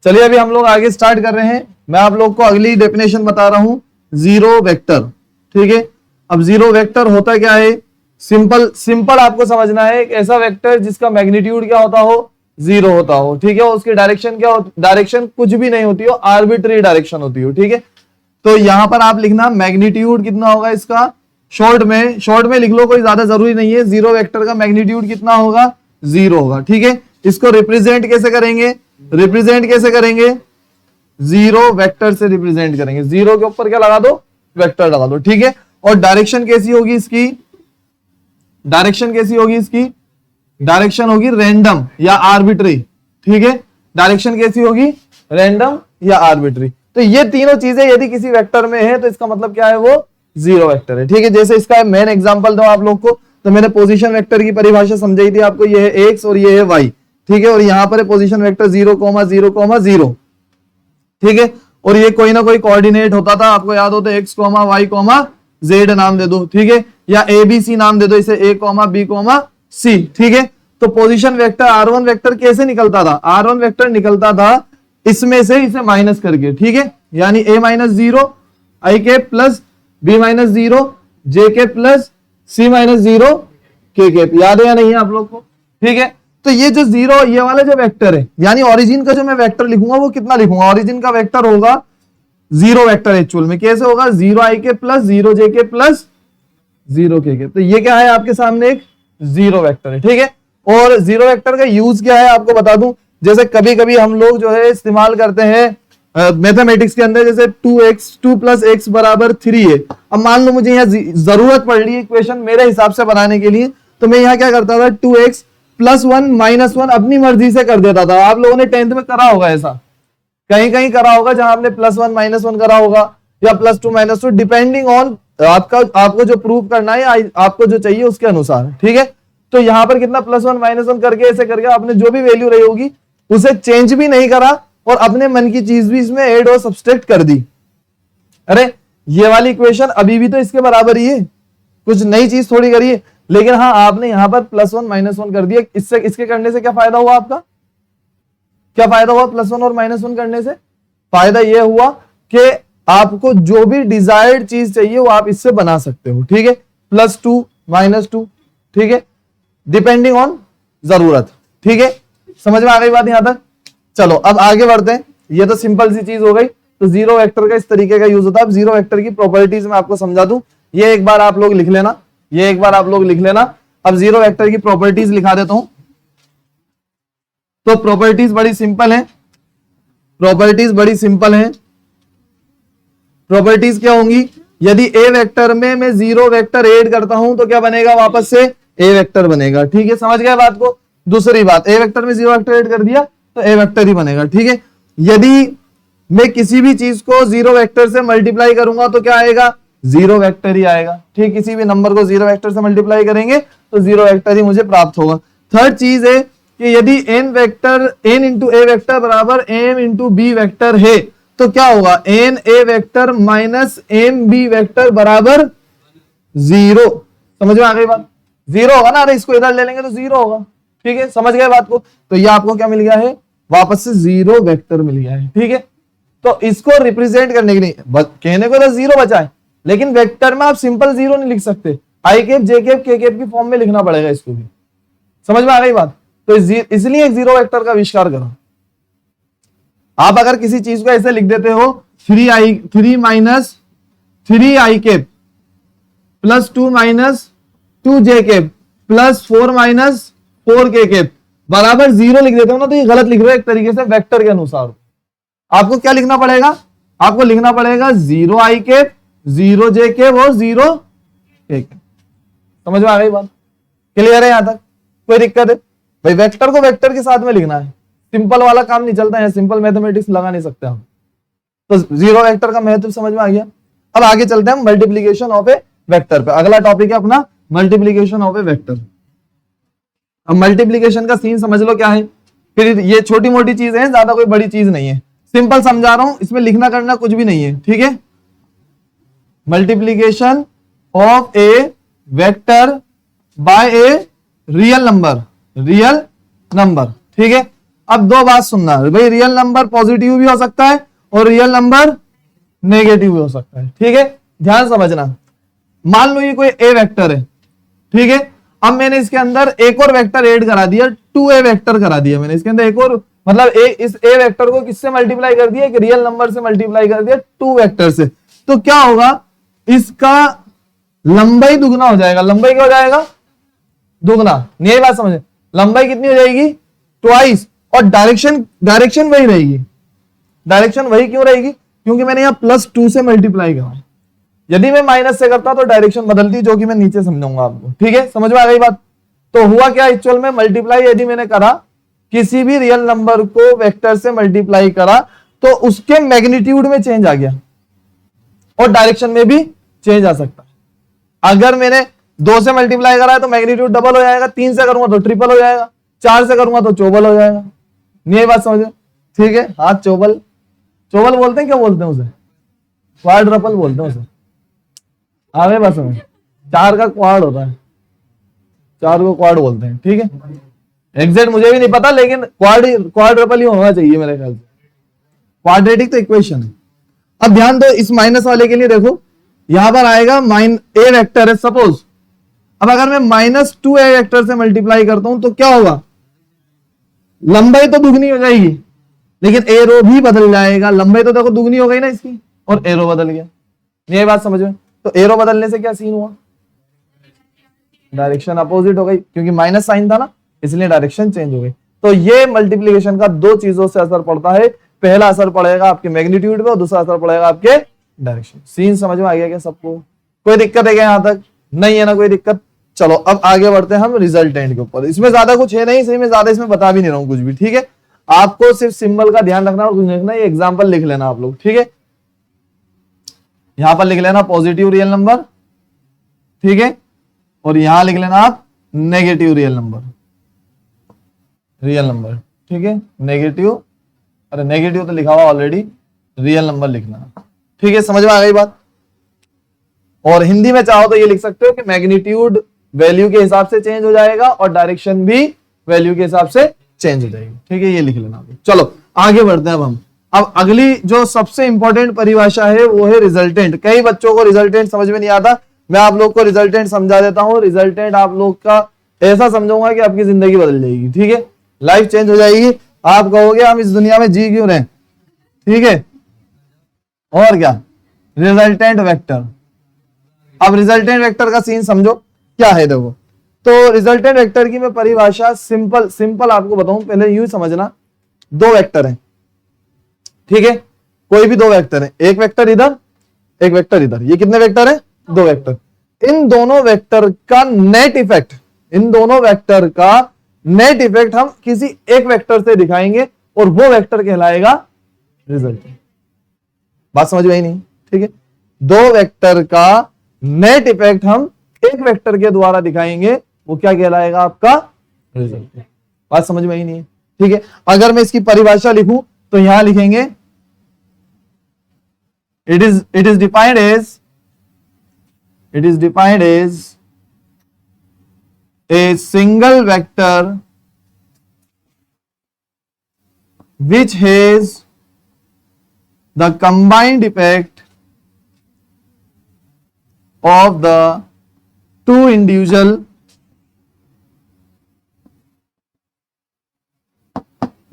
चलिए अभी हम लोग आगे स्टार्ट कर रहे हैं। मैं आप लोग को अगली डेफिनेशन बता रहा हूं, जीरो वेक्टर। ठीक है, अब जीरो वेक्टर होता क्या है, सिंपल आपको समझना है। एक ऐसा वेक्टर जिसका मैग्नीट्यूड क्या होता हो, जीरो होता हो। ठीक है, उसकी डायरेक्शन क्या हो, डायरेक्शन कुछ भी नहीं होती हो, आर्बिट्री डायरेक्शन होती हो। ठीक है, तो यहां पर आप लिखना मैग्नीट्यूड कितना होगा इसका, शॉर्ट में लिख लो, कोई ज्यादा जरूरी नहीं है। जीरो वेक्टर का मैग्नीट्यूड कितना होगा, जीरो होगा। ठीक है, इसको रिप्रेजेंट कैसे करेंगे, जीरो वेक्टर से रिप्रेजेंट करेंगे। जीरो के ऊपर क्या लगा दो, वेक्टर लगा दो। ठीक है, और डायरेक्शन कैसी होगी इसकी, डायरेक्शन होगी रैंडम या आर्बिट्री। ठीक है, डायरेक्शन कैसी होगी, रैंडम या आर्बिट्री। तो ये तीनों चीजें यदि किसी वेक्टर में है तो इसका मतलब क्या है, वो जीरो वेक्टर है। ठीक है, जैसे इसका मेन एग्जांपल दो आप लोग को, तो मैंने पोजीशन वेक्टर की परिभाषा समझाई थी आपको, ये है एक्स और ये है वाई। ठीक है, और यहां पर पोजीशन वेक्टर 0,0,0। ठीक है, और ये कोई ना कोई कोऑर्डिनेट होता था, आपको याद होता है एक्स, वाई, जेड नाम दे दो। ठीक है, या ABC नाम दे दो इसे, A, B, C। ठीक है, तो पोजीशन वेक्टर R1 वेक्टर कैसे निकलता था, R1 वेक्टर निकलता था इसमें से इसे माइनस करके। ठीक है, यानी A-0 I के प्लस B-0 J के प्लस C-0 K के। याद है या नहीं है आप लोग को। ठीक है, तो ये जो जीरो, ये वाला जो वेक्टर है, यानी ओरिजिन का जो मैं वेक्टर लिखूंगा वो कितना लिखूंगा, ओरिजिन का वेक्टर होगा जीरो वेक्टर। एक्चुअल में कैसे होगा, 0 I के प्लस 0 J के प्लस 0 K के। तो ये क्या है आपके सामने, एक जीरो वेक्टर है। ठीक है, और जीरो वेक्टर का यूज क्या है आपको बता दूं, जैसे कभी कभी हम लोग जो है इस्तेमाल करते हैं मैथमेटिक्स के अंदर, जैसे 2 + x = 3 है। अब मान लो मुझे यहाँ जरूरत पड़ रही है इक्वेशन मेरे हिसाब से बनाने के लिए, तो मैं यहाँ क्या करता था, 2x + 1 - 1 अपनी मर्जी से कर देता था। आप लोगों ने 10th में करा होगा ऐसा, कहीं करा होगा जहां आपने +1 - 1 करा होगा, या +2 - 2, डिपेंडिंग ऑन आपको जो प्रूव करना है, आपको जो चाहिए उसके अनुसार। ठीक है, तो यहां पर कितना +1 - 1 करके ऐसे करके आपने जो भी वैल्यू रही होगी उसे चेंज भी नहीं करा, और अपने मन की चीज भी इसमें ऐड और सब्सट्रैक्ट कर दी। अरे ये वाली इक्वेशन अभी भी तो इसके बराबर ही है, कुछ नई चीज थोड़ी करी है। लेकिन हाँ, आपने यहां पर +1 - 1 कर दिया, इसके करने से क्या फायदा हुआ आपका, क्या फायदा हुआ +1 और -1 करने से, फायदा यह हुआ कि आपको जो भी डिजायर्ड चीज चाहिए वो आप इससे बना सकते हो। ठीक है, +2 -2। ठीक है, डिपेंडिंग ऑन जरूरत। ठीक है, समझ में आ गई बात यहां तक। चलो अब आगे बढ़ते हैं, ये तो सिंपल सी चीज हो गई। तो जीरो वेक्टर का इस तरीके का यूज होता है। अब जीरो वेक्टर की प्रॉपर्टीज में आपको समझा दूं, ये एक बार आप लोग लिख लेना, अब जीरो वेक्टर की प्रॉपर्टीज लिखा देता हूं। तो प्रॉपर्टीज बड़ी सिंपल है, प्रॉपर्टीज क्या होंगी, यदि ए वेक्टर में मैं जीरो वेक्टर ऐड करता हूं तो क्या बनेगा, वापस से ए वेक्टर बनेगा। ठीक है, समझ गए बात को। दूसरी बात, ए वेक्टर में जीरो वेक्टर ऐड कर दिया तो ए वेक्टर ही बनेगा। ठीक है, यदि मैं किसी भी चीज को जीरो वेक्टर से मल्टीप्लाई करूंगा तो क्या आएगा, जीरो वेक्टर ही आएगा। ठीक, किसी भी नंबर को जीरो वेक्टर से मल्टीप्लाई करेंगे तो जीरो वेक्टर ही मुझे प्राप्त होगा। थर्ड चीज है कि यदि n × a वेक्टर बराबर m × b वेक्टर है तो क्या होगा, n a vector minus m b vector बराबर 0। समझ में आ गई बात, 0 होगा ना, अरे इसको इधर ले लेंगे तो 0 होगा। ठीक है, समझ गए बात को। तो ये आपको क्या मिल गया है, वापस से जीरो वेक्टर मिल गया है। ठीक है, तो इसको रिप्रेजेंट करने के लिए कहने को तो 0 बचा है, लेकिन वेक्टर में आप सिंपल 0 नहीं लिख सकते, I cap, J cap, K cap की फॉर्म में लिखना पड़ेगा इसको भी। समझ में आ गई बात। तो इसलिए एक जीरो वेक्टर का आविष्कार करो। आप अगर किसी चीज को ऐसे लिख देते हो 3 - 3i cap plus 2 - 2j cap plus 4 - 4k cap बराबर 0 लिख देते हो ना, तो ये गलत लिख रहे हो एक तरीके से वेक्टर के अनुसार। आपको क्या लिखना पड़ेगा, आपको लिखना पड़ेगा 0i कैप, 0j कैप और 0k कैप। समझ में आ गई बात, क्लियर है यहां तक, कोई दिक्कत है भाई। वेक्टर को वेक्टर के साथ में लिखना है, सिंपल वाला काम नहीं चलता है, सिंपल मैथमेटिक्स लगा नहीं सकते हम। तो जीरो वेक्टर का महत्व समझ में आ गया। अब आगे चलते हैं मल्टीप्लीकेशन ऑफ ए वेक्टर पे। अगला टॉपिक है अपना मल्टीप्लीकेशन ऑफ ए वेक्टर। अब मल्टीप्लीकेशन का सीन समझ लो क्या है, फिर ये छोटी मोटी चीजें हैं, ज्यादा कोई बड़ी चीज नहीं है, सिंपल समझा रहा हूं, इसमें लिखना करना कुछ भी नहीं है। ठीक है, multiplication of A vector by a real number. ठीक है, अब दो बात सुनना भाई, रियल नंबर पॉजिटिव भी हो सकता है और रियल नंबर नेगेटिव भी हो सकता है, ठीक है, ध्यान समझना। मान लो ये कोई ए वेक्टर है, ठीक है, अब मैंने इसके अंदर एक और वेक्टर ऐड करा दिया, 2a वेक्टर करा दिया मैंने इसके अंदर एक और, मतलब इस ए वेक्टर को किससे मल्टीप्लाई कर दिया, एक रियल नंबर से मल्टीप्लाई कर दिया 2 वेक्टर से, तो क्या होगा, इसका लंबाई दुगना हो जाएगा। लंबाई क्या हो जाएगा, दुगना। नहीं बात समझे, लंबाई कितनी हो जाएगी, ट्वाइस, और डायरेक्शन वही रहेगी। डायरेक्शन वही क्यों रहेगी, क्योंकि मैंने यहाँ +2 से मल्टीप्लाई करा। यदि मैं माइनस से करता तो डायरेक्शन बदलती, जो कि मैं नीचे समझाऊंगा आपको, ठीक है, समझ में आ गई बात। तो हुआ क्या, एक्चुअल में मल्टीप्लाई यदि मैंने करा, किसी भी रियल नंबर को वेक्टर से मल्टीप्लाई करा, तो उसके मैग्नीट्यूड में चेंज आ गया और डायरेक्शन में भी चेंज आ सकता है। अगर मैंने 2 से मल्टीप्लाई करा है तो मैग्नीट्यूड डबल हो जाएगा, 3 से करूंगा तो ट्रिपल हो जाएगा, 4 से करूंगा तो चौबल हो जाएगा। ये बात समझो, ठीक है। हाँ, चौबल बोलते हैं, क्या बोलते हैं उसे, क्वाड्रपल बोलते हैं उसे। आगे बात समझ, 4 का क्वाड होता है, 4 को क्वाड बोलते हैं, ठीक है। एग्जैक्ट मुझे भी नहीं पता, लेकिन क्वाड्रपल ही होना चाहिए मेरे ख्याल से। क्वाड्रेटिक तो इक्वेशन है। अब ध्यान दो, इस माइनस वाले के लिए देखो, यहां पर आएगा ए वेक्टर है सपोज। अब अगर मैं -2a वेक्टर से मल्टीप्लाई करता हूं तो क्या होगा, लंबाई तो दुगनी हो जाएगी, लेकिन एरो भी बदल जाएगा। लंबाई तो देखो दुगनी हो गई ना इसकी, और एरो बदल गया। ये बात समझ में, तो एरो बदलने से क्या सीन हुआ, डायरेक्शन अपोजिट हो गई, क्योंकि माइनस साइन था ना, इसलिए डायरेक्शन चेंज हो गई। तो ये मल्टीप्लीकेशन का 2 चीजों से असर पड़ता है। पहला असर पड़ेगा आपके मैग्नीट्यूड पे और दूसरा असर पड़ेगा आपके डायरेक्शन। सीन समझ में आ गया क्या सबको, कोई दिक्कत है क्या यहां तक, नहीं है ना कोई दिक्कत। चलो अब आगे बढ़ते हैं हम रिजल्टेंट के ऊपर। इसमें ज्यादा कुछ है नहीं, सही में ज्यादा इसमें बता भी नहीं रहा हूं कुछ भी, ठीक है। आपको सिर्फ सिंबल का ध्यान रखना और कुछ नहीं रखना। ये एग्जाम्पल लिख लेना आप लोग, ठीक है। यहां पर लिख लेना पॉजिटिव रियल नंबर, ठीक है, और यहां लिख लेना आप नेगेटिव रियल नंबर, ठीक है। नेगेटिव, अरे नेगेटिव तो लिखा हुआ ऑलरेडी, रियल नंबर लिखना, ठीक है। समझ में आ गई बात। और हिंदी में चाहो तो ये लिख सकते हो कि मैग्नीट्यूड वैल्यू के हिसाब से चेंज हो जाएगा और डायरेक्शन भी वैल्यू के हिसाब से चेंज हो जाएगी, ठीक है। ये लिख लेना। चलो आगे बढ़ते हैं। अब अगली जो सबसे इंपॉर्टेंट परिभाषा है वो है रिजल्टेंट। कई बच्चों को रिजल्टेंट समझ में नहीं आता, मैं आप लोग को रिजल्टेंट समझा देता हूं। रिजल्टेंट आप लोग का ऐसा समझूंगा कि आपकी जिंदगी बदल जाएगी, ठीक है, लाइफ चेंज हो जाएगी। आप कहोगे हम इस दुनिया में जी क्यों रहे, ठीक है। और क्या, रिजल्टेंट वेक्टर। अब रिजल्टेंट वेक्टर का सीन समझो क्या है। देखो, तो रिजल्टेंट वेक्टर की मैं परिभाषा सिंपल आपको बताऊं, पहले यूं समझना। 2 वेक्टर हैं, ठीक है, कोई भी 2 वेक्टर हैं, एक वेक्टर इधर, एक वेक्टर इधर। ये कितने वेक्टर हैं, 2 वेक्टर। इन दोनों वेक्टर का नेट इफेक्ट, हम किसी एक वेक्टर से दिखाएंगे और वो वेक्टर कहलाएगा रिजल्टेंट। बात समझ में आई नहीं, ठीक है। 2 वेक्टर का नेट इफेक्ट हम एक वेक्टर के द्वारा दिखाएंगे, वो क्या कहलाएगा, आपका रिजल्टेंट। बात समझ में आई नहीं है, ठीक है। अगर मैं इसकी परिभाषा लिखूं तो यहां लिखेंगे it is defined as a single vector which has the combined effect of the 2 individual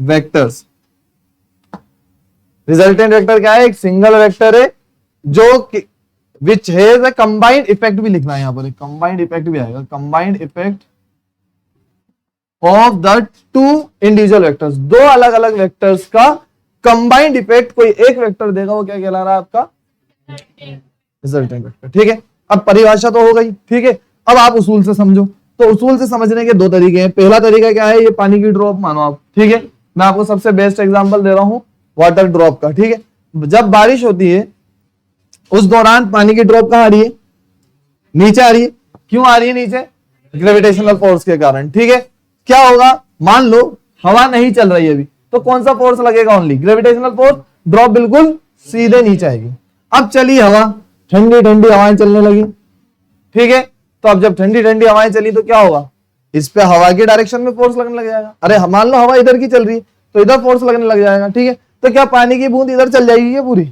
vectors। Resultant vector क्या है, एक सिंगल वेक्टर है जो which has a combined effect, भी लिखना है यहां पर, कंबाइंड इफेक्ट भी आएगा, combined effect of the 2 individual vectors. 2 अलग अलग वेक्टर्स का कंबाइंड इफेक्ट कोई एक वेक्टर देगा, वो क्या कहला रहा है, आपका रिजल्टेंट वेक्टर, ठीक है। अब परिभाषा तो हो गई, ठीक है। अब आप उसूल से समझो। तो उसूल से समझने के 2 तरीके हैं। पहला तरीका क्या है, ये पानी की ड्रॉप मानो आप, ठीक है। मैं आपको सबसे बेस्ट एग्जांपल दे रहा हूं वाटर ड्रॉप का, ठीक है। जब बारिश होती है उस दौरान पानी की ड्रॉप कहां आ रही है, नीचे आ रही है। क्यों आ रही है नीचे, ग्रेविटेशनल फोर्स के कारण, ठीक है। क्या होगा, मान लो हवा नहीं चल रही है अभी, तो कौन सा फोर्स लगेगा, ओनली ग्रेविटेशनल फोर्स। ड्रॉप बिल्कुल सीधे नीचे आएगी। अब चली हवा, ठंडी ठंडी हवाएं चलने लगी, ठीक है। तो अब जब ठंडी ठंडी हवाएं चली तो क्या होगा, इस पे हवा की डायरेक्शन में फोर्स लगने लग जाएगा। अरे मान लो हवा इधर की चल रही है, तो इधर फोर्स लगने लग जाएगा। ठीक है, तो क्या पानी की बूंद इधर चल जाएगी क्या पूरी?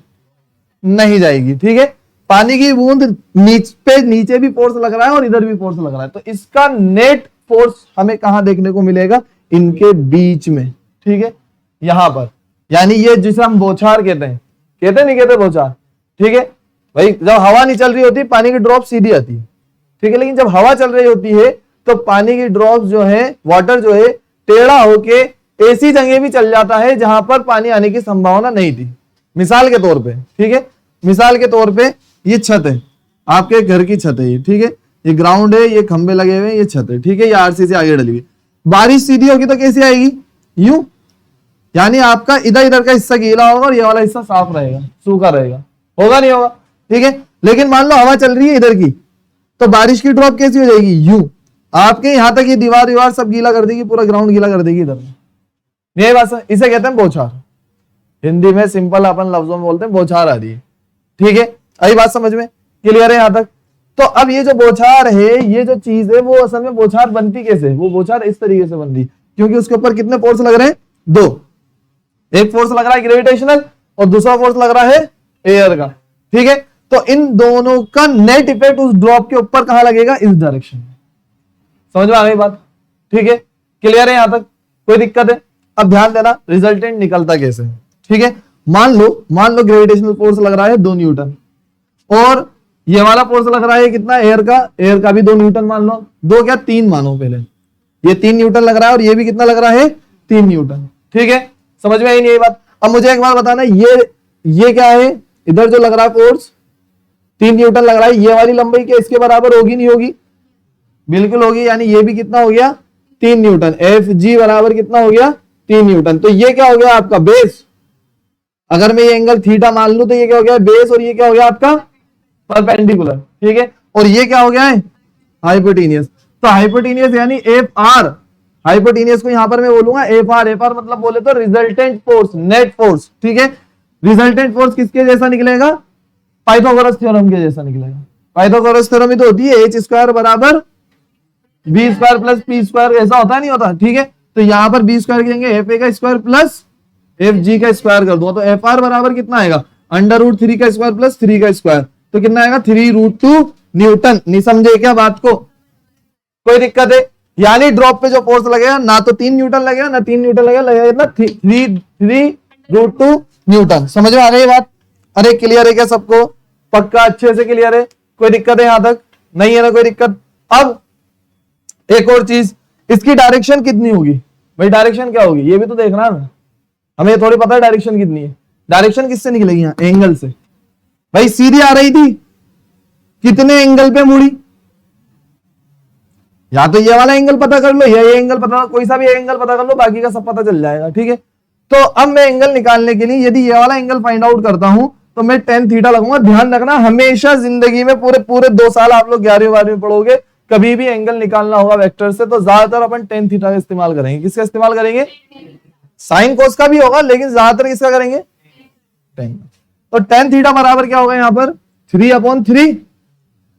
नहीं जाएगी। ठीक है, पानी की बूंद नीचे भी फोर्स लग रहा है और इधर भी फोर्स लग रहा है, तो इसका नेट फोर्स हमें कहां देखने को मिलेगा? इनके बीच में। ठीक है, यहां पर, यानी ये जिसे हम बौछार कहते हैं, कहते नहीं कहते बौछार? ठीक है भाई, जब हवा नहीं चल रही होती पानी की ड्रॉप सीधी आती है। ठीक है, लेकिन जब हवा चल रही होती है तो पानी की ड्रॉप जो है, वाटर जो है, टेढ़ा होके ऐसी जगह भी चल जाता है जहां पर पानी आने की संभावना नहीं थी। मिसाल के तौर पे, ठीक है, मिसाल के तौर पे ये छत है, आपके घर की छत है ये। ठीक है, ये ग्राउंड है, ये खंबे लगे हुए हैं, ये छत है। ठीक है, ये आरसी से आगे डली हुई। बारिश सीधी होगी तो कैसी आएगी? यूं, यानी आपका इधर इधर का हिस्सा गीला होगा और ये वाला हिस्सा साफ रहेगा, सूखा रहेगा। होगा नहीं होगा? ठीक है, लेकिन मान लो हवा चल रही है इधर की, तो बारिश की ड्रॉप कैसी हो जाएगी? यूं, आपके यहां तक ये दीवार सब गीला कर देगी, पूरा ग्राउंड गीला कर देगी इधर। यही बात है, इसे कहते हैं बौछार। हिंदी में सिंपल अपन लफ्जों में बोलते हैं बौछार आ रही है। ठीक है, आई बात समझ में? क्लियर है यहां तक? तो अब ये जो बौछार है, ये जो चीज है, वो असल में बौछार बनती कैसे? वो बौछार इस तरीके से बनती, क्योंकि उसके ऊपर कितने फोर्स लग रहे हैं? दो। एक फोर्स लग रहा है ग्रेविटेशनल और दूसरा फोर्स लग रहा है एयर का। ठीक है, तो इन दोनों का नेट इफेक्ट उस ड्रॉप के ऊपर कहां लगेगा? इस डायरेक्शन में। समझ में आ गई बात? ठीक है, क्लियर है यहां तक? कोई दिक्कत है? अब ध्यान देना, रिजल्टेंट निकलता कैसे है। ठीक है, मान लो ग्रेविटेशनल फोर्स लग रहा है 2 न्यूटन, और ये वाला फोर्स लग रहा है कितना? एयर का भी 2 न्यूटन मान लो। 2 क्या 3 मानो पहले। ये 3 न्यूटन लग रहा है और ये भी कितना लग रहा है? 3 न्यूटन। ठीक है, समझ में आई नहीं ये बात? अब मुझे एक बात बताना, ये क्या है? इधर जो लग रहा है फोर्स 3 न्यूटन लग रहा है, ये वाली लंबाई क्या इसके बराबर होगी नहीं होगी? बिल्कुल होगी, यानी ये भी कितना हो गया? 3 न्यूटन। एफ जी बराबर कितना हो गया? 3 न्यूटन। तो ये क्या हो गया आपका? बेस। अगर मैं ये एंगल थीटा मान लूं तो ये क्या हो गया? बेस। और ये क्या हो गया आपका? परपेंडिकुलर। ठीक है, और ये क्या हो गया है? हाइपोटेनियस। तो हाइपोटेनियस यानी एफ आर, हाइपोटेनियस को यहां पर मैं बोलूंगा एफ आर। एफ आर मतलब बोले तो रिजल्टेंट फोर्स, नेट फोर्स। ठीक है, रिजल्टेंट फोर्स किसके जैसा निकलेगा? पाइथागोरस थ्योरम के जैसा निकलेगा। पाइथागोरस थ्योरम ही तो होती है, एच स्क्वायर बराबर B square plus P square, ऐसा होता नहीं होता? ठीक है, तो यहां पर बी स्क्वायर कहेंगे एफ ए का स्क्वायर प्लस एफ जी का स्क्वायर कर दूंगा, तो एफ आर बराबर कितना आएगा? √3 का स्क्वायर प्लस 3 का स्क्वायर, तो कितना आएगा? 3√2 न्यूटन। नहीं समझे क्या बात को? कोई दिक्कत है? यानी ड्रॉप पे जो फोर्स लगेगा ना तो 3 न्यूटन लगेगा ना 3 न्यूटन लगेगा ना 3√2 न्यूटन। समझ में आ गई बात? अरे क्लियर है क्या सबको? पक्का अच्छे से क्लियर है? कोई दिक्कत है यहां तक? नहीं है ना कोई दिक्कत? अब एक और चीज, इसकी डायरेक्शन कितनी होगी भाई? डायरेक्शन क्या होगी ये भी तो देखना है। हमें थोड़ी पता है डायरेक्शन कितनी है। डायरेक्शन किससे निकलेगी? यहां एंगल से। भाई सीधी आ रही थी, कितने एंगल पे मुड़ी? या तो ये वाला एंगल पता कर लो या ये एंगल पता, कोई सा भी एंगल पता कर लो, बाकी का सब पता चल जाएगा। ठीक है, तो अब मैं एंगल निकालने के लिए यदि ये वाला एंगल फाइंड आउट करता हूं तो मैं tan थीटा लगूंगा। ध्यान रखना, हमेशा जिंदगी में पूरे 2 साल आप लोग 11वीं 12वीं पढ़ोगे, कभी भी एंगल निकालना होगा वेक्टर से तो ज्यादातर अपन tan थीटा का इस्तेमाल करेंगे। किसका इस्तेमाल करेंगे? साइन कोस का भी होगा, लेकिन ज्यादातर किसका करेंगे? tan। तो tan थीटा बराबर क्या होगा यहाँ पर? 3/3।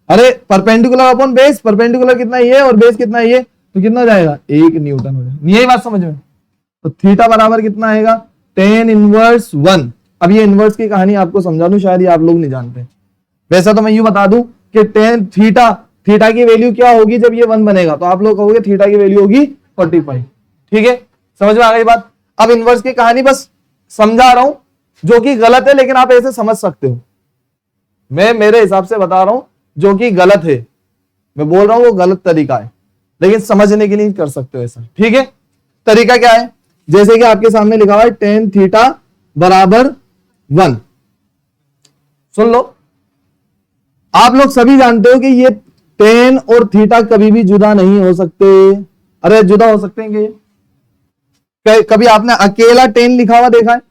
अरे परपेंडिकुलर अपॉन बेस, परपेंडिकुलर कितना ही है और बेस कितना ही है, तो कितना जाएगा? 1 न्यूटन हो जाएगा। यही बात समझ में? तो थीटा बराबर कितना आएगा? tan inverse 1। अब ये इनवर्स की कहानी आपको समझा दूं, शायद ये आप लोग नहीं जानते। वैसा तो मैं यूं बता दूं कि tan थीटा की वैल्यू क्या होगी जब ये 1 बनेगा, तो आप लोग कहोगे थीटा की वैल्यू होगी 45। ठीक है, समझ में आ गई बात? अब इनवर्स की कहानी बस समझा रहा हूं, जो कि गलत है, लेकिन आप ऐसे समझ सकते हो। मैं मेरे हिसाब से बता रहा हूं, जो कि गलत है, मैं बोल रहा हूं वो गलत तरीका है, लेकिन समझने के लिए कर सकते हो ऐसा। ठीक है, तरीका क्या है? जैसे कि आपके सामने लिखा हुआ है tan थीटा बराबर 1। सुन लो, आप लोग सभी जानते हो कि ये tan और थीटा कभी भी जुदा नहीं हो सकते। अरे जुदा हो सकते हैं क्या? कभी आपने अकेला tan लिखा हुआ देखा है?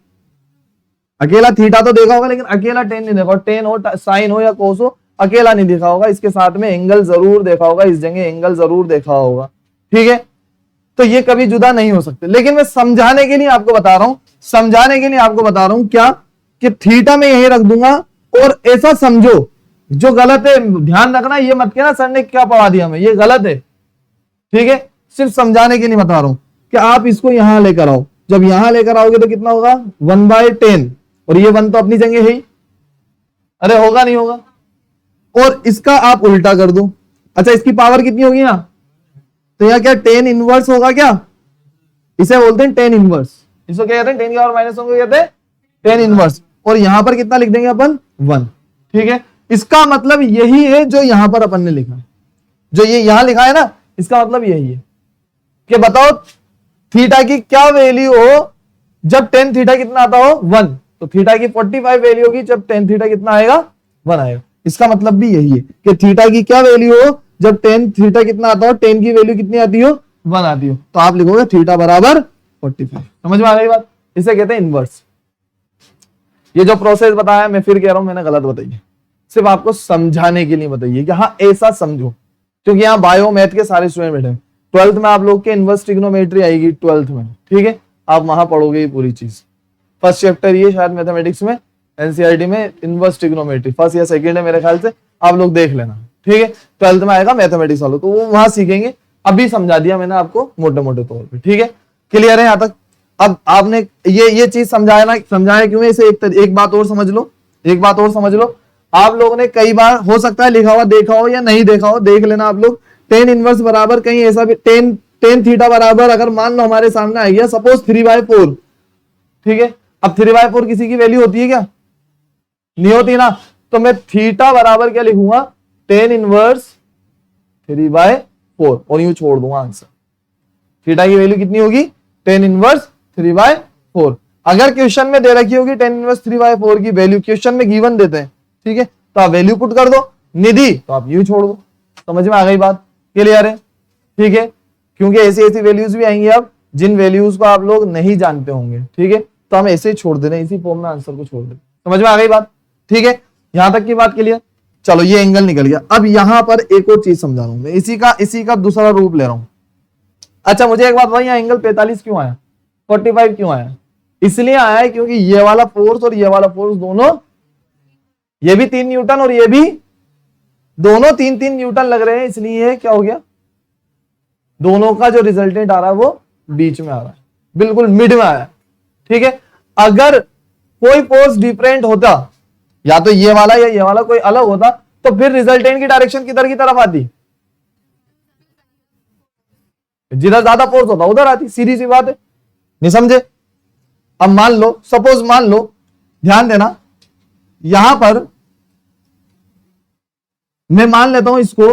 अकेला थीटा तो देखा होगा, लेकिन अकेला tan नहीं देखा। tan हो, साइन हो या कोस हो, अकेला नहीं देखा होगा। इसके साथ में एंगल जरूर देखा होगा, इस जगह एंगल जरूर देखा होगा। ठीक है, तो ये कभी जुदा नहीं हो सकते। लेकिन मैं समझाने के लिए आपको बता रहा हूं, क्या कि थीटा में यही रख दूंगा और ऐसा समझो, जो गलत है ध्यान रखना, ये मत कहना सर ने क्या पढ़ा दिया हमें, ये गलत है। ठीक है, सिर्फ समझाने के लिए बता रहा हूं कि आप इसको यहां लेकर आओ। जब यहां लेकर आओगे तो कितना होगा 1/10, और ये 1 तो अपनी जगह है ही, अरे होगा नहीं होगा। और इसका आप उल्टा कर दो, अच्छा इसकी पावर कितनी होगी ना, तो यहाँ क्या 10 इनवर्स होगा क्या, इसे बोलते हैं 10 इनवर्स, इसको क्या कहते हैं 10 की पावर -1 को कहते हैं 10 इनवर्स। और यहां पर कितना लिख देंगे अपन 1, ठीक है। इसका मतलब यही है जो यहां पर अपन ने लिखा, जो ये यहां लिखा है ना, इसका मतलब यही है कि बताओ थीटा की क्या वैल्यू हो जब tan थीटा कितना आता हो 1, तो थीटा की 45 वैल्यू होगी जब tan थीटा कितना आएगा 1 आएगा। इसका मतलब भी यही है कि थीटा की क्या वैल्यू हो जब tan थीटा कितना आता हो, tan की वैल्यू कितनी आती हो 1 आती हो, तो आप लिखोगे थीटा बराबर 45। समझ में आ गई बात, इसे कहते हैं इनवर्स। ये जो प्रोसेस बताया मैं फिर कह रहा हूं मैंने गलत बताई है, सिर्फ आपको समझाने के लिए बताइए कि हाँ ऐसा समझो, क्योंकि यहाँ बायो मैथ के सारे स्टूडेंट बैठे हैं। 12th में आप लोग के इनवर्स ट्रिग्नोमेट्री आएगी 12th में, ठीक है, आप वहां पढ़ोगे ये पूरी चीज। फर्स्ट चैप्टर ये शायद मैथमेटिक्स में एनसीईआरटी में इनवर्स ट्रिग्नोमेट्री फर्स्ट या सेकंड है मेरे ख्याल से, आप लोग देख लेना, ठीक है। 12th में आएगा मैथमेटिक्स वालों, तो वो वहां सीखेंगे। अभी समझा दिया मैंने आपको मोटे मोटे तौर पे, ठीक है, क्लियर है यहाँ तक। अब आपने ये चीज समझाया क्यों है, इसे एक बात और समझ लो, एक बात और समझ लो। आप लोगों ने कई बार हो सकता है लिखा हुआ देखा हो या नहीं देखा हो, देख लेना आप लोग। tan इनवर्स बराबर कहीं ऐसा भी tan थीटा बराबर अगर मान लो हमारे सामने आ गया सपोज 3/4, ठीक है। अब 3/4 किसी की वैल्यू होती है क्या, नहीं होती ना, तो मैं थीटा बराबर क्या लिखूंगा tan इनवर्स 3/4 और यूं छोड़ दूंगा आंसर। थीटा की वैल्यू कितनी होगी tan इनवर्स 3/4। अगर क्वेश्चन में दे रखी होगी tan इनवर्स 3/4 की वैल्यू, क्वेश्चन में गिवन देते हैं, ठीक है, तो आप वैल्यू पुट कर दो, निधि तो आप यूं छोड़ दो। समझ में आ गई बात, क्लियर है, ठीक है। क्योंकि ऐसी ऐसी वैल्यूज भी आएंगी अब जिन वैल्यूज को आप लोग नहीं जानते होंगे, ठीक है, तो हम ऐसे ही छोड़ दे रहे हैं, इसी फॉर्म में आंसर को छोड़ दे। समझ में आ गई बात, ठीक है, यहां तक की बात क्लियर। चलो ये एंगल निकल गया। अब यहां पर एक और चीज समझा रहा हूं मैं, इसी का दूसरा रूप ले रहा हूं। अच्छा मुझे एक बात भाई, यहाँ एंगल 45 क्यों आया, 45 क्यों आया, इसलिए आया है क्योंकि ये वाला फोर्स और ये वाला फोर्स दोनों, ये भी 3 न्यूटन और ये भी, दोनों 3-3 न्यूटन लग रहे हैं, इसलिए क्या हो गया, दोनों का जो रिजल्टेंट आ रहा है वो बीच में आ रहा है, बिल्कुल मिड में आया, ठीक है। अगर कोई फोर्स डिफरेंट होता, या तो ये वाला या ये वाला कोई अलग होता, तो फिर रिजल्टेंट की डायरेक्शन किधर की तरफ आती, जिधर ज्यादा फोर्स होता उधर आती, सीधी सी बात है, नहीं समझे। अब मान लो, सपोज मान लो, ध्यान देना, यहां पर मैं मान लेता हूं इसको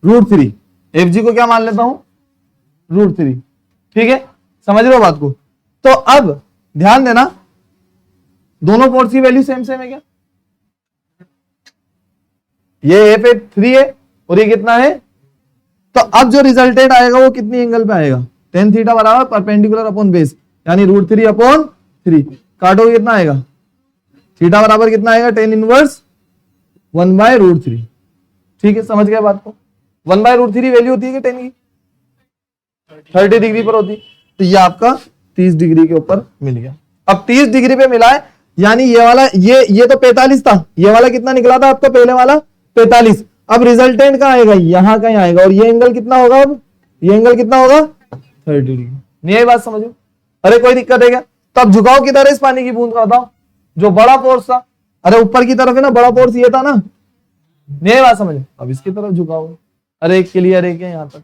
√3, FG को क्या मान लेता हूं √3, ठीक है, समझ रहे हो बात को। तो अब ध्यान देना, दोनों फोर्स की वैल्यू सेम सेम है क्या, ये F 3 है और ये कितना है, तो अब जो रिजल्टेंट आएगा वो कितनी एंगल पे आएगा, tan थीटा बराबर परपेंडिकुलर अपॉन बेस, यानी √3/3, काटोगे कितना आएगा, थीटा बराबर कितना आएगा tan इनवर्स 1/√3, ठीक है, समझ गए बात को। 1/√3 वैल्यू होती है कि tan की 30 डिग्री पर होती है, तो ये आपका 30 डिग्री के ऊपर मिल गया। अब 30 डिग्री पे मिला है, यानी ये वाला ये तो 45 था, ये वाला कितना निकला था आपका पहले वाला 45। अब रिजल्टेंट कहां आएगा, यहां कहीं आएगा, और ये एंगल कितना होगा, अब ये एंगल कितना होगा 30 डिग्री। नहीं आई बात समझो, अरे कोई दिक्कत है क्या। तो अब झुकाव किधर है इस पानी की बूंद का बताओ, जो बड़ा फोर्स था, अरे ऊपर की तरफ है ना, बड़ा फोर्स ये था ना, नहीं आई बात समझो, अब इसकी तरफ झुकाव। अरे क्लियर है क्या यहां तक,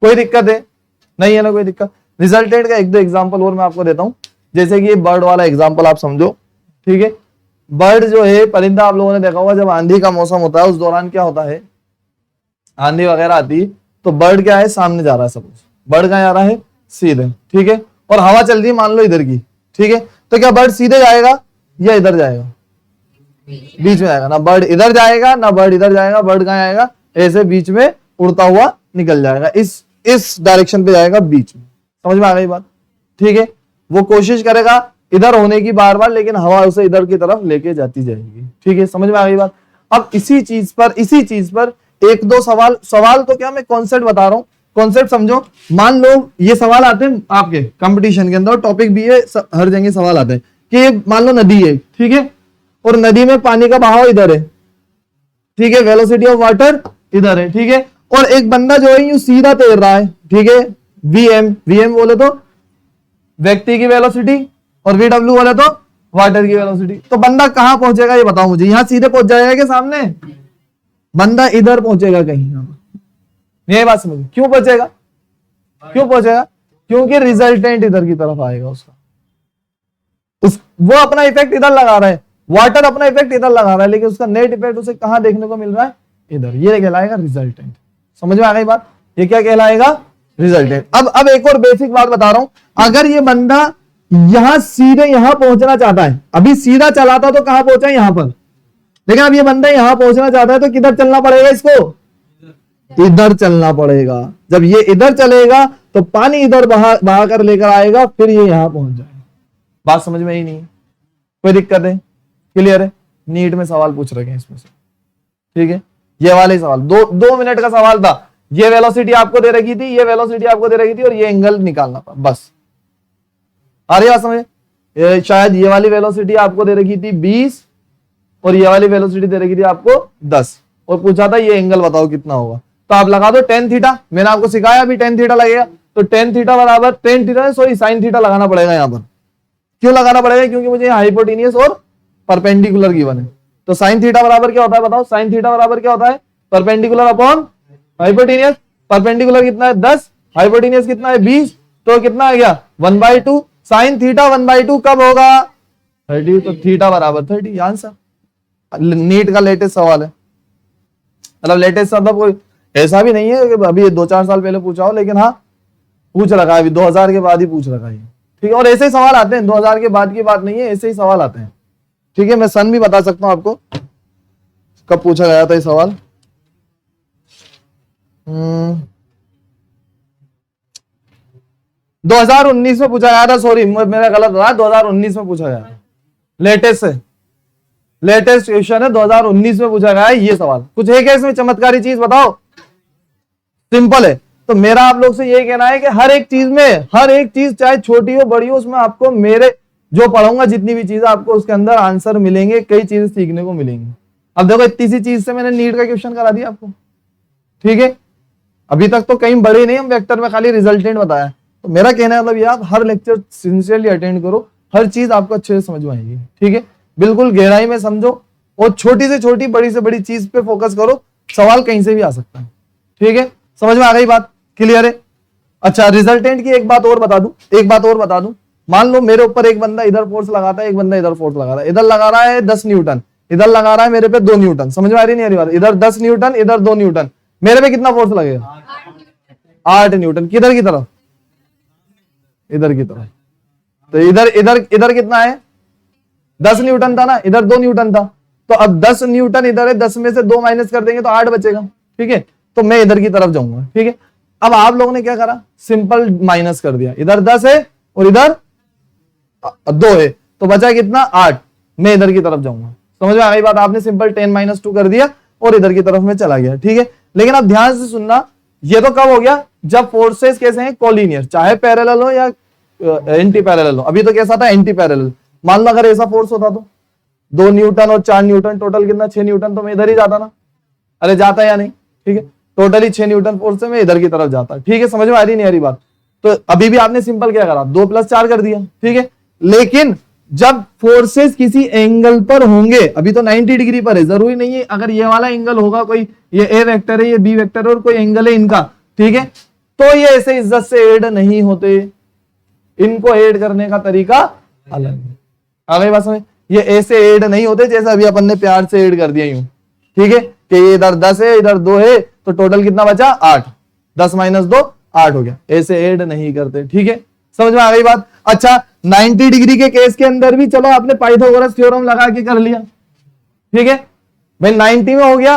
कोई दिक्कत है नहीं है ना, कोई दिक्कत। रिजल्टेंट का 1-2 एग्जांपल और मैं आपको देता हूं, जैसे कि ये बर्ड वाला एग्जांपल आप समझो, ठीक है। बर्ड जो है परिंदा, आप लोगों ने देखा होगा जब आंधी का मौसम होता है उस दौरान क्या होता है, आंधी वगैरह आती है तो बर्ड क्या है सामने जा रहा है, सपोज बर्ड कहां जा रहा है सीधे, ठीक है, और हवा चल रही है मान लो इधर की, ठीक है, तो क्या बर्ड सीधे जाएगा या इधर जाएगा, बीच में जाएगा ना, बर्ड इधर जाएगा ना बर्ड इधर जाएगा, बर्ड कहां आएगा ऐसे बीच में उड़ता हुआ निकल जाएगा, इस डायरेक्शन पे जाएगा बीच में। समझ में आ गई बात, ठीक है। वो कोशिश करेगा इधर होने की बार बार, लेकिन हवा उसे इधर की तरफ लेके जाती जाएगी, ठीक है, समझ में आ गई बात। अब इसी चीज पर 1-2 सवाल तो क्या मैं कॉन्सेप्ट बता रहा हूं, कॉन्सेप्ट समझो। मान लो ये सवाल आते हैं आपके कंपटीशन के अंदर, टॉपिक भी है, हर जगह सवाल आते हैं कि मान लो नदी है, ठीक है, और नदी में पानी का बहाव इधर है, ठीक है, वेलोसिटी ऑफ वाटर इधर है, ठीक है, और एक बंदा जो है यूं सीधा तैर रहा है, ठीक है, वीएम बोले तो व्यक्ति की वेलोसिटी और VW बोले तो वाटर की वेलोसिटी। तो बंदा कहां पहुंचेगा ये बताओ मुझे, यहां सीधे पहुंच जाएगा कि सामने? बंदा इधर पहुंचेगा कहीं, यही बात समझ। क्यों पहुंचेगा? क्यों पहुंचेगा? क्योंकि रिजल्टेंट इधर की तरफ आएगा उसका, वो अपना इफेक्ट इधर लगा रहा है, वाटर अपना इफेक्ट इधर लगा रहा है, लेकिन उसका नेट इफेक्ट उसे कहां देखने को मिल रहा है? इधर। ये कहलाएगा रिजल्टेंट। समझ में आ गई बात? ये क्या कहलाएगा? रिजल्टेंट। अब एक और बेसिक बात बता रहा हूं, अगर ये बंदा यहां सीधे यहां पहुंचना चाहता है, अभी सीधा चला था तो कहां पहुंचा? यहां पर। लेकिन अब ये बंदा यहां पहुंचना चाहता है तो किधर चलना पड़ेगा इसको? इधर चलना पड़ेगा। जब ये इधर चलेगा तो पानी इधर बहा कर लेकर आएगा, फिर ये यहां पहुंच जाएगा। बात समझ में ही नहीं है? कोई दिक्कत है? क्लियर है? नीट में सवाल पूछ रखे हैं इसमें से, ठीक है? ये वाले सवाल 2 मिनट का सवाल था। ये वेलोसिटी आपको दे रखी थी, ये वेलोसिटी आपको दे रखी थी, और ये एंगल निकालना था, बस। आ रही बात समझ? शायद ये वाली वेलोसिटी आपको दे रखी थी 20 और ये वाली वेलोसिटी दे रखी थी आपको 10, और पूछा था ये एंगल बताओ कितना होगा। तो आप लगा दो tan थीटा, मैंने आपको सिखाया अभी tan थीटा लगेगा, तो tan थीटा बराबर sin थीटा लगाना पड़ेगा यहां पर। क्यों लगाना पड़ेगा? क्योंकि मुझे हाइपोटेनियस और परपेंडिकुलर गिवन है। तो sin थीटा बराबर क्या होता है बताओ? sin थीटा बराबर क्या होता है? Perpendicular upon hypotenuse. परपेंडिकुलर कितना है? 10, हाइपोटेनियस कितना है? 20, तो कितना आ गया? 1/2। sin थीटा 1/2 कब होगा? 30। तो थीटा बराबर 30, आंसर। नीट का लेटेस्ट सवाल है, मतलब लेटेस्ट मतलब कोई ऐसा भी नहीं है कि अभी 2-4 साल पहले पूछा हो, लेकिन हाँ पूछ रखा है, अभी 2000 के बाद ही पूछ रखा है, ठीक है? और ऐसे ही सवाल आते हैं, 2000 के बाद की बात नहीं है, ऐसे ही सवाल आते हैं, ठीक है? मैं सन भी बता सकता हूं आपको कब पूछा गया था ये सवाल। 2019 में पूछा गया था, सॉरी मेरा गलत रहा, 2019 में पूछा गया। लेटेस्ट क्वेश्चन है, 2019 में पूछा गया है ये सवाल। कुछ है क्या इसमें चमत्कारी चीज बताओ? सिंपल है। तो मेरा आप लोग से ये कहना है कि हर एक चीज में, हर एक चीज चाहे छोटी हो बड़ी हो, उसमें आपको मेरे जो पढ़ाऊंगा जितनी भी चीजें, आपको उसके अंदर आंसर मिलेंगे, कई चीजें सीखने को मिलेंगी। अब देखो इतनी सी चीज से मैंने नीट का क्वेश्चन करा दिया आपको, ठीक है? अभी तक तो कहीं बड़े नहीं, हम वेक्टर में खाली रिजल्टेंट बताया। तो मेरा कहना है मतलब ये, आप हर लेक्चर सिंसियरली अटेंड करो, हर चीज आपको अच्छे से समझ में आएगी, ठीक है? बिल्कुल गहराई में समझो, और छोटी से छोटी बड़ी से बड़ी चीज पे फोकस करो, सवाल कहीं से भी आ सकता है, ठीक है? समझ में आ गई बात? क्लियर है? अच्छा, रिजल्टेंट की एक बात और बता दूं, मान लो मेरे ऊपर एक बंदा इधर फोर्स लगाता है, एक बंदा इधर फोर्स लगा रहा है, इधर लगा रहा है 10 न्यूटन, इधर लगा रहा है मेरे पे 2 न्यूटन। समझ में आ रही नहीं आ रही बात? इधर 10 न्यूटन, इधर 2 न्यूटन, मेरे पे कितना फोर्स लगेगा? 8 न्यूटन। किधर की तरफ? इधर की तरफ। तो इधर कितना है? 10 न्यूटन था ना, इधर 2 न्यूटन था, तो अब 10 न्यूटन इधर है, 10 में से 2 माइनस कर देंगे तो 8 बचेगा, ठीक है? तो मैं इधर की तरफ जाऊंगा, ठीक है? अब आप लोगों ने क्या करा? सिंपल माइनस कर दिया, इधर 10 है और इधर 2 है, तो बचा कितना? 8। मैं इधर की तरफ जाऊंगा। समझ में आ गई बात? आपने सिंपल 10 - 2 कर दिया और इधर की तरफ में चला गया, ठीक है? लेकिन अब ध्यान से सुनना, ये तो कब हो गया? जब फोर्सेस कैसे हैं? कोलिनियर, चाहे पैरेलल हो या एंटी पैरेलल हो। अभी तो कैसा था? Anti parallel. मान लो अगर ऐसा फोर्स होता तो 2 न्यूटन और 4 न्यूटन, टोटल कितना? 6 न्यूटन, तो मैं इधर ही जाता ना? अरे जाता या नहीं? ठीक है, टोटली 6 न्यूटन फोर्स से मैं इधर की तरफ जाता, ठीक है? समझ में आ रही नहीं आ रही बात? तो अभी भी आपने सिंपल क्या करा? 2 + 4 कर दिया, ठीक है? लेकिन जब फोर्सेस किसी एंगल पर होंगे, अभी तो 90 डिग्री पर है, जरूरी नहीं है अगर ये वाला एंगल होगा, कोई ये ए वेक्टर है, ये बी वेक्टर है और कोई एंगल है इनका, ठीक है, तो ये ऐसे इज्जत से ऐड नहीं होते, इनको ऐड करने का तरीका अलग है। आ गई बात समझ? ये ऐसे ऐड नहीं होते जैसे अभी अपन ने प्यार से ऐड कर दिया यूं, ठीक है, कि ये इधर 10 है इधर 2 है, तो टोटल कितना बचा? 8। 10 - 2 8 हो गया। ऐसे ऐड नहीं करते, ठीक है? समझ में आ गई बात? अच्छा, 90 डिग्री के केस के अंदर भी चलो आपने पाइथागोरस थ्योरम लगा के कर लिया, ठीक है भाई, 90 में हो गया,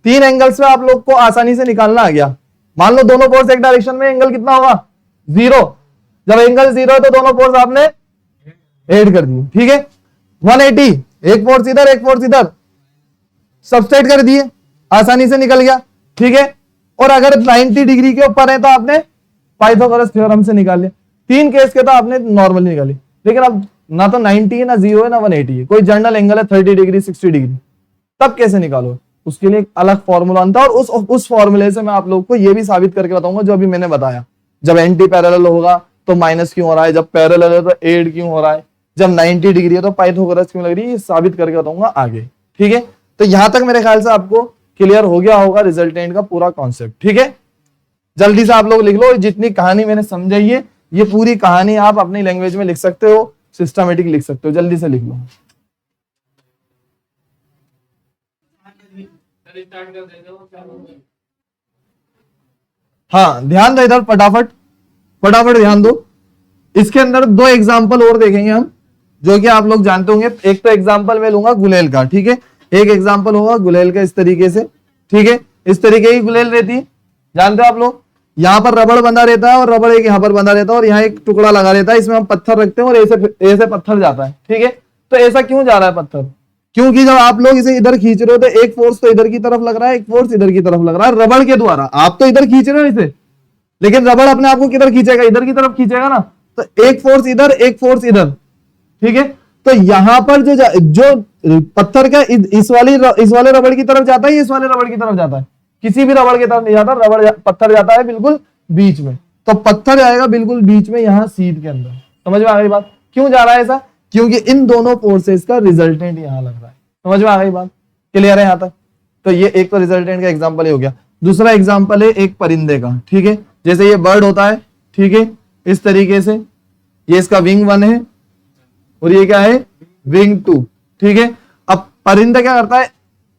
3 एंगल्स में आप लोग को आसानी से निकालना आ गया। मान लो दोनों फोर्स एक डायरेक्शन में, एंगल कितना होगा? 0। जब एंगल 0 है तो दोनों फोर्स आपने ऐड कर दिए, ठीक है? 180, एक फोर्स इधर एक फोर्स इधर, सबस्ट्रेट कर दिए, आसानी से निकल गया, ठीक है? और अगर 90 डिग्री के ऊपर है तो आपने पाइथागोरस थ्योरम से निकाल लिया। 3 केस के तो आपने नॉर्मली निकाली। लेकिन अब ना तो 90 है, ना 0 है, ना 180 है, कोई जनरल एंगल है 30 डिग्री 60 डिग्री, तब कैसे निकालो? उसके लिए एक अलग फॉर्मूला आता है, और उस फॉर्मूले से मैं आप लोगों को यह भी साबित करके बताऊंगा जो अभी मैंने बताया। जब एंटी पैरेलल होगा तो माइनस क्यों हो रहा है, जब पैरेलल है तो एड क्यों हो रहा है, जब 90 डिग्री है तो पाइथागोरस क्यों लग रही है, ये साबित करके बताऊंगा आगे। ठीक है, तो यहां तक मेरे ख्याल से आपको क्लियर हो गया होगा रिजल्टेंट का पूरा कॉन्सेप्ट। ठीक है, जल्दी से आप लोग लिख लो, जितनी कहानी मैंने समझाई है ये पूरी कहानी आप अपनी लैंग्वेज में लिख सकते हो, सिस्टमेटिक लिख सकते हो, जल्दी से लिख लो। हाँ ध्यान दो इधर, फटाफट फटाफट ध्यान दो। इसके अंदर दो एग्जाम्पल और देखेंगे हम, जो कि आप लोग जानते होंगे। एक तो एग्जाम्पल मैं लूंगा गुलेल का, ठीक है, एक एग्जाम्पल होगा गुलेल का इस तरीके से। ठीक है, इस तरीके की गुलेल रहती है, जानते हो आप लोग। यहाँ पर रबड़ बंधा रहता है और रबड़ एक यहाँ पर बंधा रहता है और यहाँ एक टुकड़ा लगा रहता है, इसमें हम पत्थर रखते हैं और ऐसे पत्थर जाता है। ठीक है, तो ऐसा क्यों जा रहा है पत्थर, क्योंकि जब आप लोग इसे इधर खींच रहे हो तो एक फोर्स तो इधर की तरफ लग रहा है, एक फोर्स इधर की तरफ लग रहा है रबड़ के द्वारा। आप तो इधर खींच रहे हो इसे, लेकिन रबड़ अपने आप को किधर खींचेगा, इधर की तरफ खींचेगा ना, तो एक फोर्स इधर एक फोर्स इधर। ठीक है, तो यहां पर जो पत्थर का इस वाले रबड़ की तरफ जाता है, इस वाले रबड़ की तरफ जाता है, किसी भी रबड़ की तरफ नहीं जाता, पत्थर जाता है बिल्कुल बीच में। तो पत्थर जाएगा बिल्कुल बीच में यहां सीध के अंदर। समझ में आ गई बात, क्यों जा रहा है ऐसा, क्योंकि इन दोनों फोर्सेस का रिजल्टेंट यहां लग रहा है। समझ में आ गई बात, क्लियर है यहां तक। तो ये एक तो रिजल्टेंट का एग्जांपल ही हो गया। दूसरा एग्जांपल है एक परिंदे का। ठीक है, जैसे ये बर्ड होता है, ठीक है, इस तरीके से ये इसका विंग 1 है और ये क्या है विंग 2। ठीक है, अब परिंदा क्या करता है,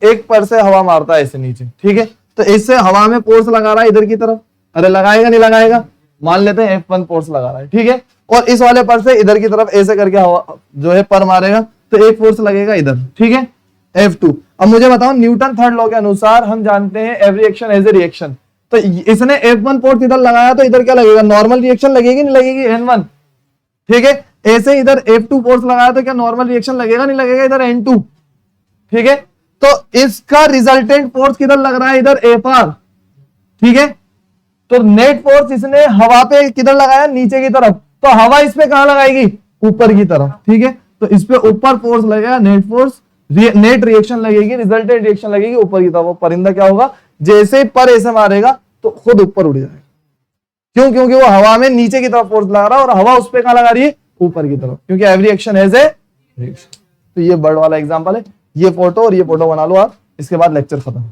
एक पर से हवा मारता है ऐसे नीचे। ठीक है, तो इससे हवा में फोर्स लगा रहा है इधर की तरफ, अरे लगाएगा नहीं लगाएगा, मान लेते हैं F1 फोर्स लगा रहा है। ठीक है, और इस वाले पर से इधर की तरफ ऐसे करके हवा जो है पर मारेगा, तो एक फोर्स लगेगा इधर। ठीक है, F2। अब मुझे बताओ, न्यूटन थर्ड लॉ के अनुसार हम जानते हैं every action has a reaction. तो इसने F1 फोर्स इधर लगाया तो इधर क्या लगेगा, नॉर्मल रिएक्शन लगेगी नहीं लगेगी, N1। ठीक है, ऐसे इधर F2 फोर्स लगाया तो क्या नॉर्मल रिएक्शन लगेगा नहीं लगेगा, इधर N2। ठीक है, तो इसका रिजल्टेंट फोर्स किधर लग रहा है, इधर Fr। ठीक है, तो नेट फोर्स इसने हवा पे किधर लगाया, नीचे की तरफ, तो हवा इस पे कहां लगाएगी, ऊपर की तरफ। ठीक है, तो इस पे ऊपर फोर्स लगेगा, नेट फोर्स, नेट रिएक्शन लगेगी, रिजल्टेंट रिएक्शन लगेगी ऊपर की तरफ। वो परिंदा क्या होगा, जैसे पर ऐसे मारेगा तो खुद ऊपर उड़ जाएगा। क्यों, क्योंकि वो हवा में नीचे की तरफ फोर्स लगा रहा है और हवा उस पे कहां लगा रही है, ऊपर की तरफ, क्योंकि every action has a reaction. तो ये बर्ड वाला एग्जांपल है। ये फोटो और ये फोटो बना लो आप, इसके बाद लेक्चर खत्म।